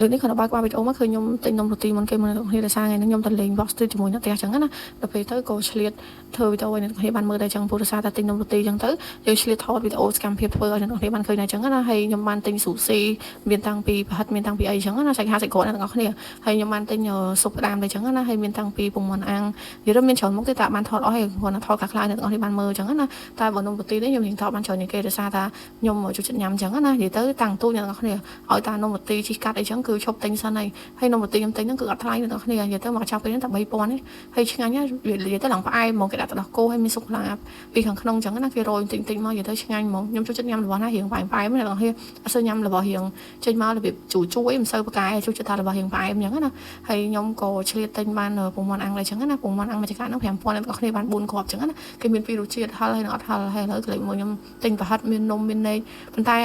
Đượcនេះគាត់បើកវីដេអូមកឃើញខ្ញុំទិញនំរ៉ូទីមុនគេមកអ្នកគ្នាដោយសារថ្ងៃនេះខ្ញុំទៅលេង Box Street ជាមួយអ្នកផ្ទះអញ្ចឹងណាដល់ពេលទៅក៏ឆ្លៀតធ្វើវីដេអូឲ្យអ្នកគ្នាបានមើលដែរអញ្ចឹងព្រោះដោយសារតែទិញនំរ៉ូទីអញ្ចឹងទៅយើងឆ្លៀតថតវីដេអូសកម្មភាពធ្វើឲ្យអ្នកគ្នាបានឃើញដែរអញ្ចឹងណាហើយខ្ញុំបានទិញស៊ូស៊ីមានតាំងពីប្រហិតមានតាំងពីអីអញ្ចឹងណាសាច់ហាសាច់ក្រកអ្នកគ្នាហើយខ្ញុំបានទិញស៊ុបផ្ដាំដែរអញ្ចឹងណាហើយមានតាំងពីពងមាន់អាំងនិយាយទៅមានច្រើនមុខទេតែបានថតអស់ហើយគ្រាន់តែថតខ្លះៗអ្នកគ្នាបានមើលអញ្ចឹងណាតែបើនំរ៉ូទីនេះខ្ញុំរៀងថតបានច្រើនជាងគេដោយសារតែខ្ញុំចូលចិត្តញ៉ាំអញ្ចឹងណានិយាយទៅតាំងទូអ្នកគ្នាឲ្យតានំរ៉ូទីជីកាត់អីអញ្ចឹងគឺឈប់ទិញសិនហើយនំរ៉ូទីខ្ញុំទិញហ្នឹងគឺអត់ថ្លៃអ្នកគ្នានិយាយទៅមកចាប់ពេលហ្នឹងតែ3000ទេហើយឆ្ងាញ់ណានិយាយទៅឡើងផ្អែមហ្មងគេដាក់ទៅដោះគោហើយមានស៊ុបឡាបពីខាងក្នុងអញ្ចឹងណាគេរយទិញមកនិយាយទៅឆ្ងាញ់ហ្មងខ្ញុំចូលចិត្តញ៉ាំរបស់ណារៀងផ្អែមអ្នកគ្នាអត់សូវញ៉ាំរបស់រៀងចេញមករបៀបជួយមិនសូវប្រកែចូលចិត្តថារបស់រៀងផ្អែមអញ្ចឹងណាហើយខ្ញុំក៏ឆ្លៀតទិញបានពងមាន់អាំងដែរអញ្ចឹងណាពងមាន់អាំងមួយចង្កាក់ហ្នឹង5000អ្នកគ្នាបាន4គ្រាប់អញ្ចឹងណាគេមានពីររសជាតិហឹលហើយនិងអត់ហឹលហើយឥឡូវកន្លែងមួយខ្ញុំទិញប្រហិតមាននំមាននែកប៉ុន្តែ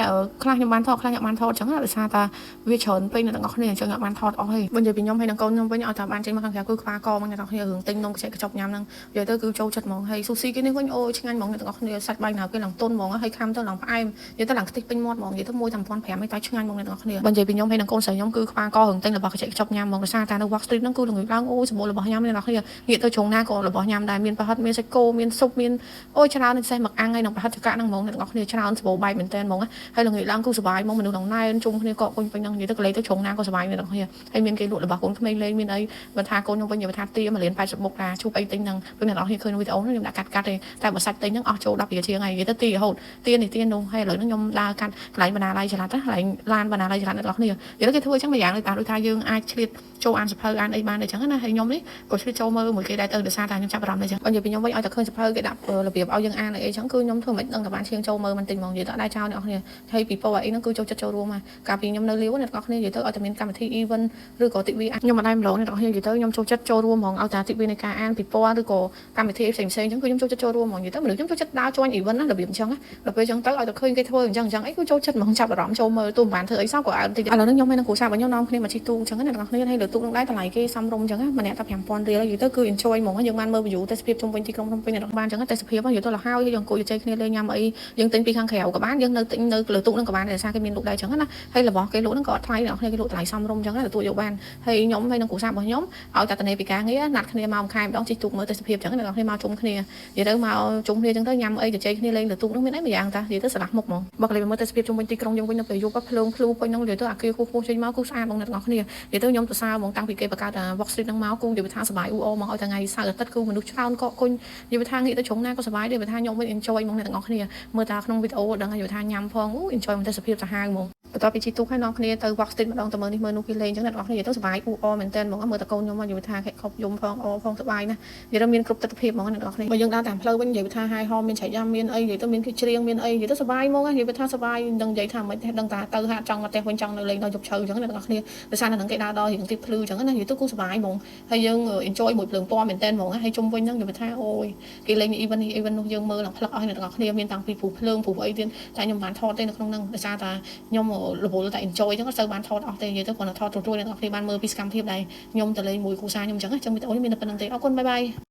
ខ្លះខ្ញុំបានថតខ្លះខ្ញុំបានថតអញ្ចឹងណាដោយសារតែវាច្រើនពេញអ្នកគ្នាអញ្ចឹងខ្ញុំបានថតអស់ហើយបើនិយាយពីខ្ញុំហើយនឹងកូនខ្ញុំវិញឲ្យតែបានចេញមកខាងក្រៅគឺខ្វះកមកអ្នកគ្នារឿងទិញនំខ្ចីកញ្ចប់ញ៉ាំហ្នឹងនិយាយទៅគឺចូលចិត្តហ្មងហើយស៊ូស៊ីគេនេះវិញអូឆ្ងាញ់ហ្មងអ្នកគ្នាសាច់បាយណាគេឡើងទុនហ្មងហើយខាំទៅឡើងផ្អែមនិយាយទៅឡើងខ្ទេចពេញមាត់ហ្មងនិយាយទៅមួយតែ1500ឯតែឆ្ងាញ់ហ្មងអ្នកគ្នាបើនិយាយពីខ្ញុំហើយនឹងកូនស្រីខ្ញុំគឺខ្វះករឿងទិញរបស់ខ្ចីកញ្ចប់ញ៉ាំហ្មងដោយសារតែនៅ Box Street ហ្នឹងគឺល្ងឹកឡើងអូសម្បូររបស់ញ៉ាំអ្នកគ្នាងាកទៅជ្រុងណាក៏របស់ញ៉ាំដែរមានប្រហិតមានសាច់គោមានស៊ុបមានអូច្រើនពិសេសមកអាំងហើយនឹងប្រហិតចង្កាក់ហ្នឹងហ្មងអ្នកគ្នាច្រើនសម្បូរបែបមែនតើហ្មងហើយល្ងឹកឡើងគឺសុបាយហ្មងមនុស្សឡើងណែនជុំគ្នាកកគុញពេញហ្នឹងនិយាយទៅកលេទៅជ្រុងណាក៏សុបាយអ្នកគ្នាហើយមានគេលក់របស់កូនក្មេងលេងមានអីបើថាកូនខ្ញុំវិញនិយាយថាទា1លាន80មុខការជូបអីទិញហ្នឹងពេលអ្នកនរគ្នាឃើញវីដេអូហ្នឹងខ្ញុំដាក់កាត់ទេតែបើសាច់ទិញហ្នឹងអស់ចូល10រៀលជាងហើយនិយាយទៅទារហូតទានេះទានោះហើយឥឡូវហ្នឹងខ្ញុំដើរកាត់កន្លែងបណ្ណាល័យចល័តណាកន្លែងឡានបណ្ណាល័យចល័តអ្នកនរគ្នានិយាយទៅគេធ្វើអញ្ចឹងមួយយ៉ាងដូចថាយើងអាចឆ្លៀតចូលអានសភៅអានអីបានអញ្ចឹងណាហើយខ្ញុំនេះក៏ឆ្លៀតចូលមើលមួយគេដែរទៅដោយសារតែខ្ញុំចាប់អារម្មណ៍អញ្ចឹងបើនិយាយពីខ្ញុំវិញឲ្យតែឃើញសភៅគេដាក់របៀបឲ្យយើងអានអីអញ្ចឹងគឺខ្ញុំធ្វើមិនដឹងតែបានឈៀងចូលមើលមិនទិញហ្មងនិយាយទៅដែរចោលអ្នកនរគ្នាហើយពីពោអីហ្នឹងគឺចូលចិត្តចូលរួមមកកាលពីខ្ញុំនៅលាវអ្នកនរគ្នានិយាយទៅឲ្យតែមានកម្មវិធី event ឬក៏ទិវាខ្ញុំមិនដែរម្លងអ្នកនរគ្នានិយាយទៅខ្ញុំចូលចិត្តចូលរួមហ្មងឲ្យតែទិវានៃការអានពីពណ៌ឬក៏កម្មវិធីផ្សេងៗអញ្ចឹងគឺខ្ញុំចូលចិត្តចូលរួមហ្មងនិយាយទៅមនុស្សខ្ញុំចូលចិត្តដើរ join event ណារបៀបអញ្ចឹងដល់ពេលអញ្ចឹងទៅឲ្យតែឃើញគេធ្វើអញ្ចឹងអីគឺចូលចិត្តហ្មងចាប់អារម្មណ៍ចូលមើលទូមិនបានធ្វើអីសោះក៏អើបន្តិចឥឡូវនេះខ្ញុំមានគ្រូសាស្ត្ររបស់ខ្ញុំនាំគ្នាមកជិះទូអញ្ចឹងអ្នកនរគ្នាហើយលើទូនឹងដែរតម្លៃគេសមរម្យអញ្ចឹងម្នាក់តែ5000រៀលនិយាយទៅគឺ enjoy ហ្មងយើងបានមើល view ទេសភាពជុំវិញទីក្រុងភ្នំពេញអ្នកនរបានអញ្ចឹងទេសភាពនិយាយទៅលហើយយើងអង្គុយជជែកគ្នាលេងញ៉ាំអីយើងទិញពីខាងក្រៅក៏បានយើងនៅទិញនៅលើទូនឹងក៏បានដោយសារគេមានលក់ដែរអញ្ចឹងណាហើយរបស់គេលក់នឹងក៏អត់ថ្លៃអ្នកនរគ្នាគេលក់តម្លៃសមរម្យអញ្ចឹងណាទទួលយកបានហើយខ្ញុំហើយនឹងគ្រូសាស្ត្ររបស់ខ្ញុំឲ្យតែតនេពីការងារណាត់គ្នាមកមួយខែម្ដងជិះទូកមើលទេសភាពអញ្ចឹងអ្នកនរគ្នាមកជុំគ្នានិយាយទៅមកជុំគ្នាអញ្ចឹងទៅញ៉ាំអីជជែកគ្នាលេងលើទូកនោះមានអីមួយយ៉ាងតានិយាយទៅស្រឡះមុខហ្មងបើកលេងមើលទេសភាពជុំវិញទីក្រុងយើងវិញនៅពេលយប់ភ្លើងភ្លឺពេញនោះនិយាយទៅអាគារគូចេញមកគូស្អាតហ្មងអ្នកនរគ្នានិយាយទៅខ្ញុំសរសើរហ្មងតាំងពីគេបង្កើត Box Street ហ្នឹងមកគូនិយាយថាសុបាយអ៊ូអរហ្មងឲ្យតែថ្ងៃសៅរ៍អាទិត្យគឺមនុស្សច្រើនកកគុញនិយាយថាងាកទៅជ្រុងណាក៏សុបាយដែរបើថាខ្ញុំវិញ enjoy ហ្មងអ្នកទាំងអស់គ្នាមើលតាក្នុងវីដេអូដឹងហើយថាញ៉ាំផងអូ enjoy មកទេសភាពសាហាវហ្មងបន្ទាប់ពីជិះទូកហើយនាំគ្នាទៅ Box Street ម្ដងទៅមើលនេះមើលនោះគេលេងអញ្ចឹងអ្នកទាំងអស់គ្នានិយាយទៅសុបាយអ៊ូអរមែនតើហ្មងមើលតកូនខ្ញុំមកនិយាយថាខិតខប់យំផងអរផងសុបាយណាស់និយាយទៅមានគ្រប់ទិដ្ឋភាពហ្មងអ្នកទាំងអស់គ្នាបើយើងដើរតាមផ្លូវវិញនិយាយថាហាយហោមានឆៃយ៉ាំមានអីនិយាយទៅមានគេច្រៀងមានអីនិយាយទៅសុបាយហ្មងនិយាយថាសុបាយដឹងនិយាយថាមិនទេដឹងថាទៅហាត់ចង់មកផ្ទះវិញចង់នៅលេងដល់យប់ឈើអញ្ចឹងអ្នកទាំងអស់គ្នាដោយសារនៅនឹងគេដើរដល់រៀងទីភ្លឺអញ្ចឹងណានិយាយទៅគូសុបាយហ្មងហើយយើង enjoy មួយភ្លើងពណ៌មែនតើហ្មងហើយជុំវិញហ្នឹងនិយាយថាអូយគេលេង event នោះយើងមើលឡើងផ្លឹកឲ្យអ្នកទាំងអស់គ្នាមានតាំងពីព្រោះភ្លើងព្រោះអីទៀតតែខ្ញុំបានថតទេនៅក្នុងហ្នឹងដោយសារតែខ្ញុំរវល់តែ enjoy អញ្ចឹងអត់សូវបានថតអស់ទេនិយាយទៅគ្រាន់តែថតរួចៗអ្នកទាំងអស់គ្នាបានមើលពីសកម្មភាពដែលខ្ញុំទៅលេងមួយគ្រូសាខ្ញុំអញ្ចឹងវីដេអូនេះមានតែប៉ុណ្្នឹងទេអរគុណបាយបាយ